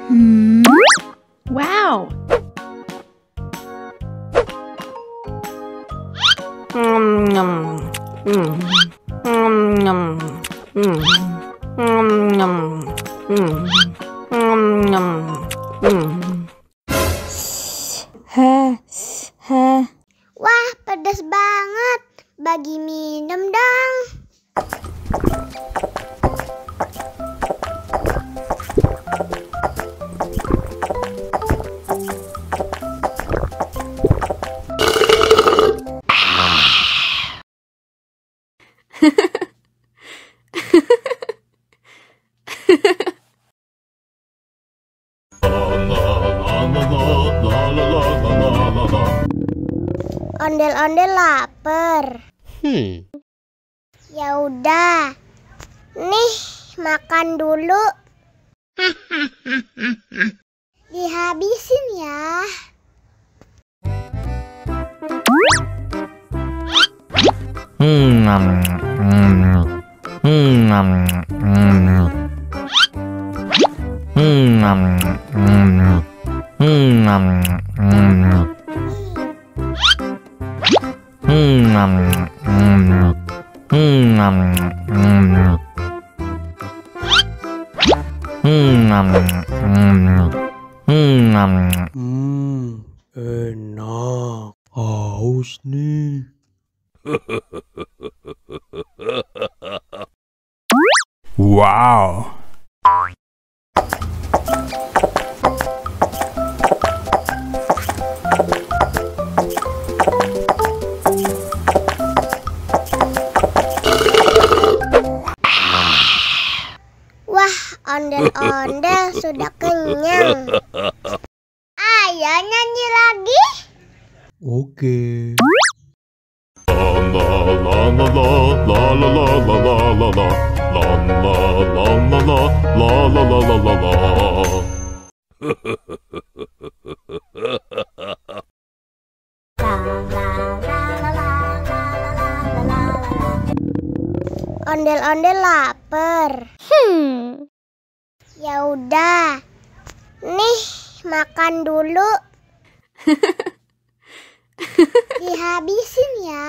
Wow! Wah, pedas banget. Bagi minum dong. Ondel-ondel lapar. Ya udah. Nih, makan dulu. Dihabisin ya. Enak. Haus nih. Wow. Wah, ondel-ondel sudah kenyang. Ayo nyanyi lagi. Oke. Ondel-ondel lapar. Ya udah. Nih, makan dulu. Dihabisin ya.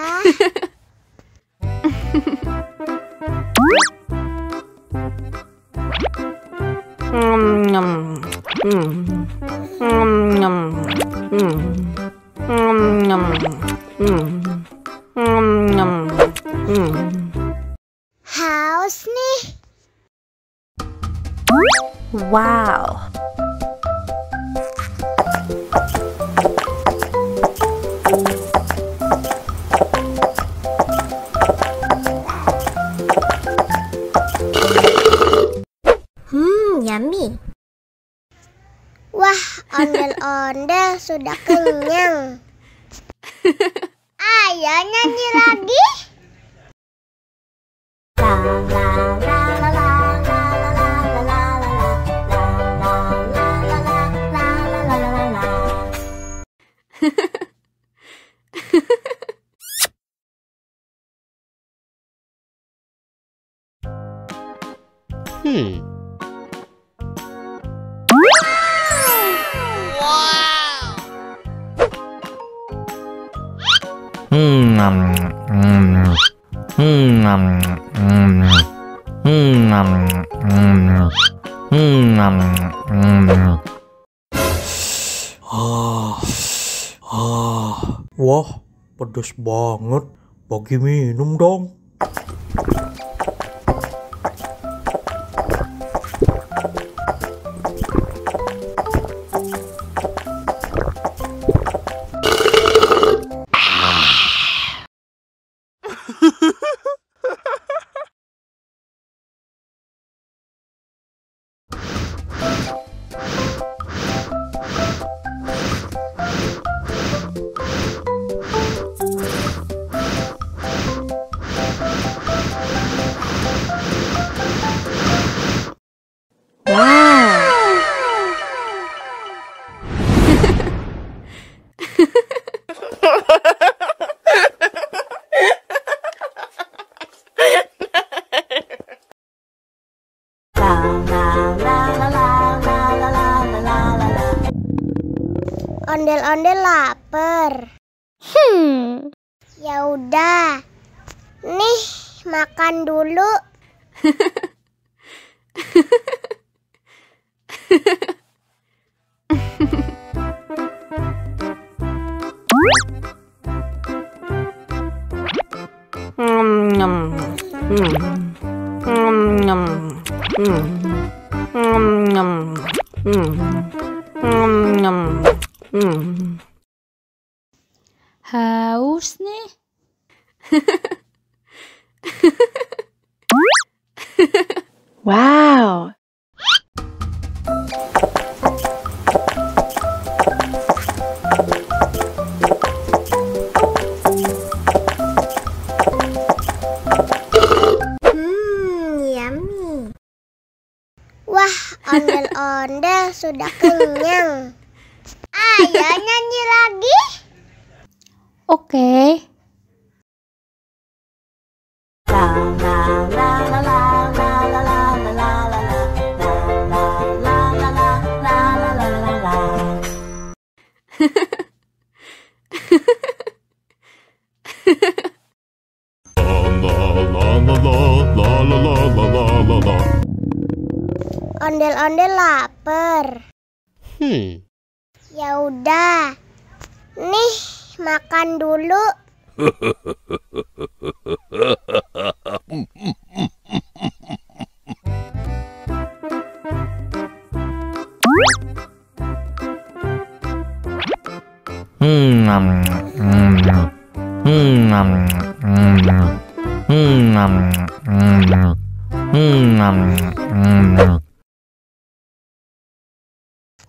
Haus nih. Wow! Yummy. Wah, ondel-ondel sudah kenyang. Ayo nyanyi lagi. Wah, pedas banget. Bagi minum dong. Ondel-ondel lapar. Ya udah. Nih, makan dulu. Haus nih. Wow. Yummy. Wah, ondel-ondel sudah kenyang. Ayo nyanyi lagi. Oke. Ondel-ondel lapar. Ya udah. Nih, makan dulu.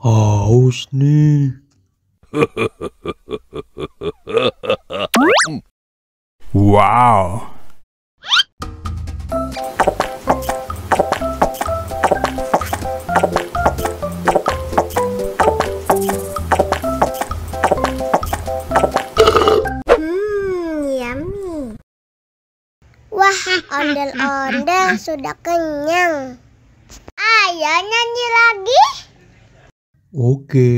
Haus nih. Wow. Yummy. Wah, ondel-ondel sudah kenyang. Ayo nyanyi lagi. Oke.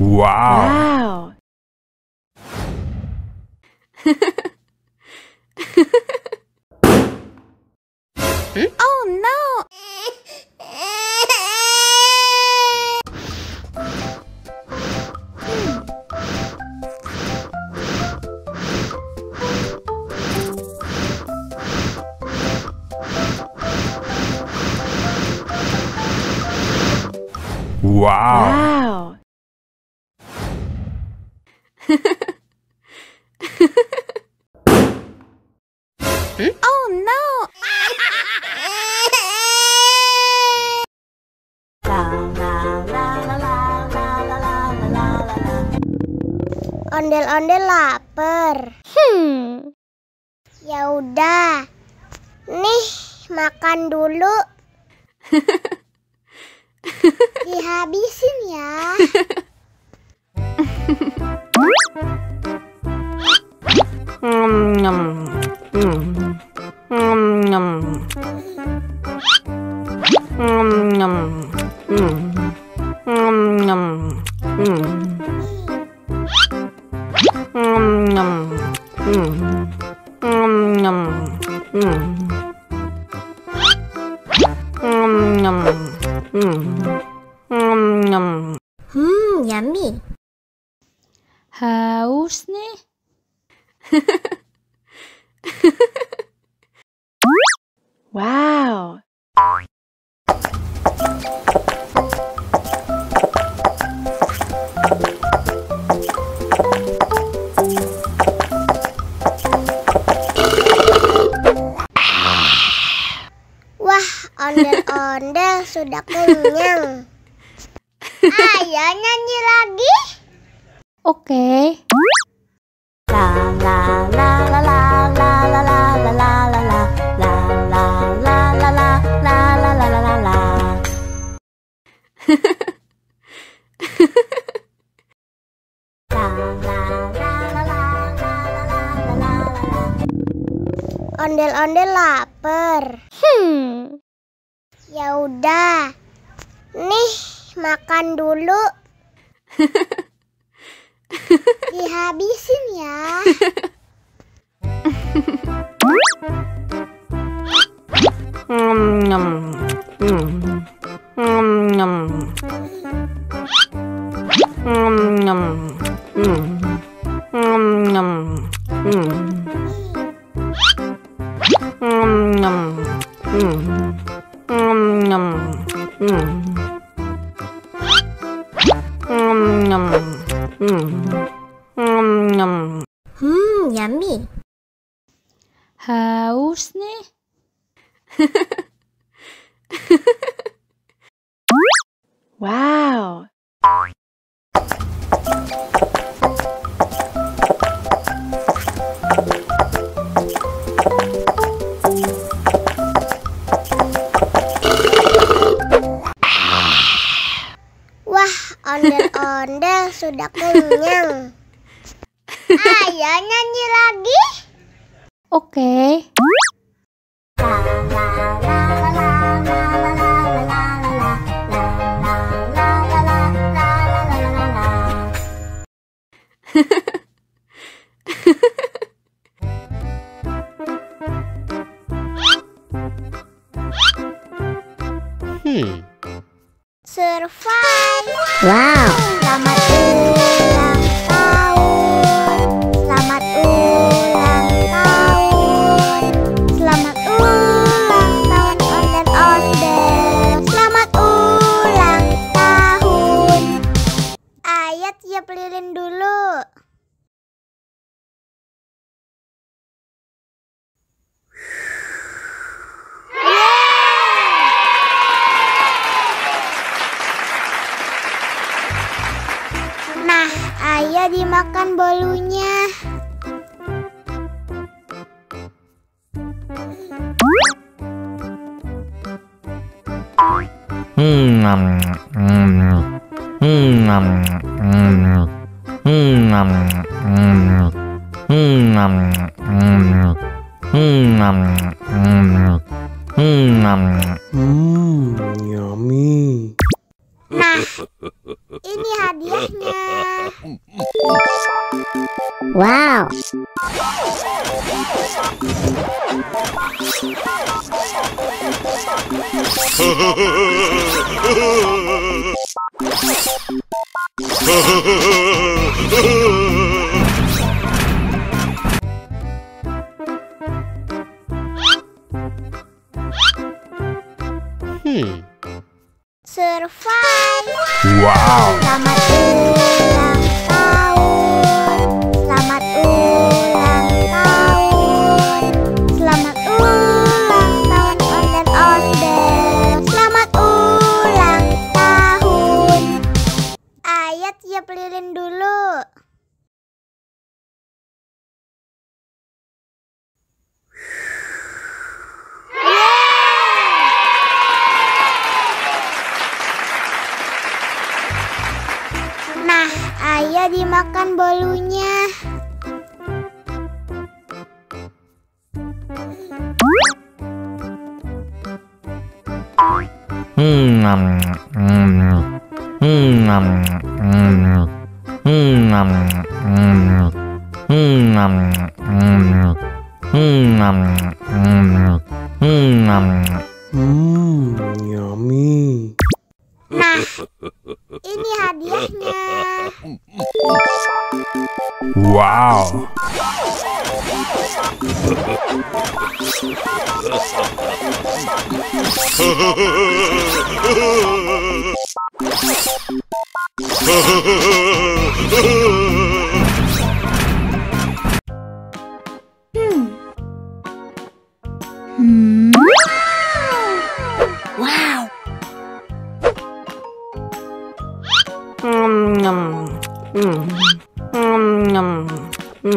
Wow. Wow. Oh no. Wow. Wow. Oh no. Ondel-ondel lapar. Ya udah. Nih, makan dulu. Dihabisin ya. Yummy. Haus nih. Wow. Wah, ondel-ondel sudah kenyang. Ayo nyanyi lagi. Oke. Ondel-ondel lapar. Ya udah. Nih, makan dulu. Dihabisin ya. Yummy. Haus nih. Wow. Wah, ondel-ondel sudah kenyang. Ayo nyanyi lagi. Oke. Survive. Wow. Selamat ulang tahun. Selamat ulang tahun. Selamat ulang tahun ondel-ondel. Selamat ulang tahun. Ayo tiup lilin dulu. Nah, ayo dimakan bolunya. Yummy. Nah, ini hadiahnya. Wow. Survive. Wow. Selamat ulang tahun. Selamat ulang tahun. Selamat ulang tahun ondel-ondel. Selamat ulang tahun. Ayo tiup lilin dulu. Nah, ayo dimakan bolunya. Yummy. Nah, ini hadiahnya. Wow. Wow. Wah,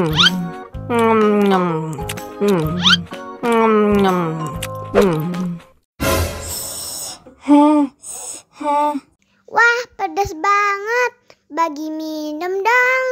pedas banget. Bagi minum dong.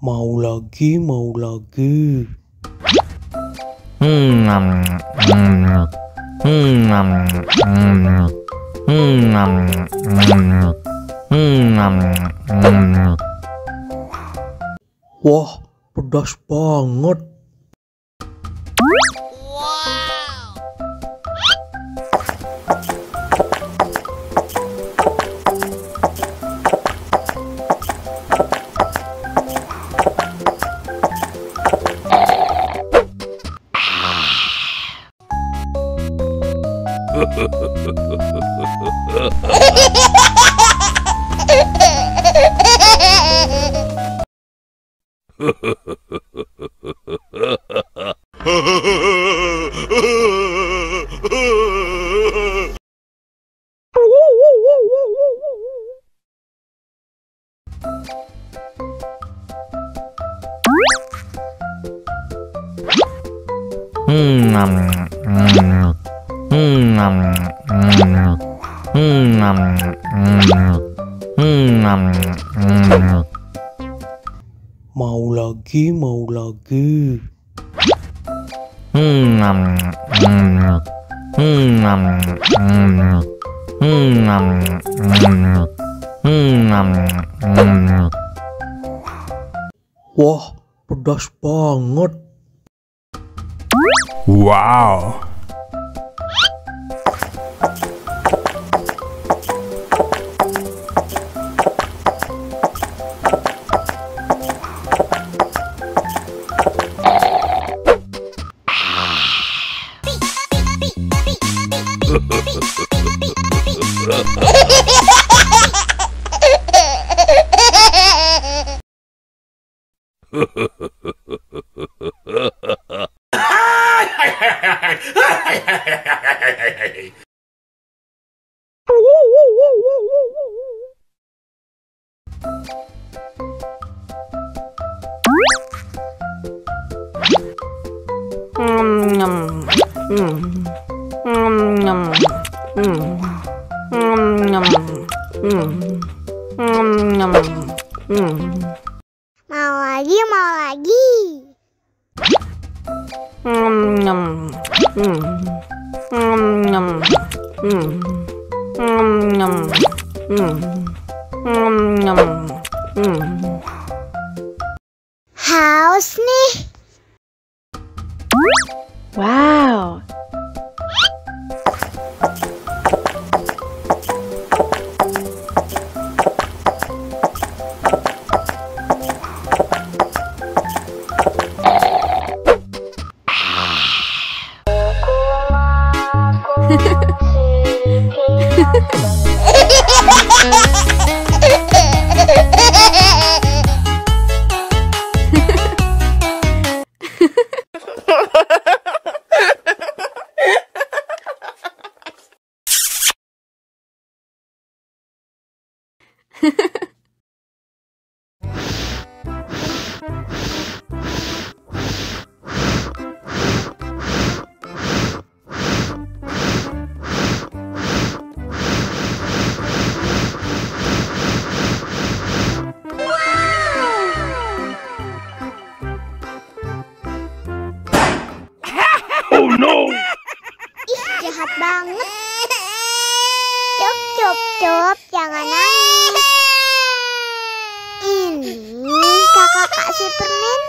Mau lagi, mau lagi. Wah, pedas banget. Mau lagi, mau lagi. Wah, pedas banget. Wow. Mau lagi, mau lagi. Haus nih. Wow. Oh no. Ih, jahat banget. Cup, cup, cup, jangan nangis. Ini kakak kasih permen.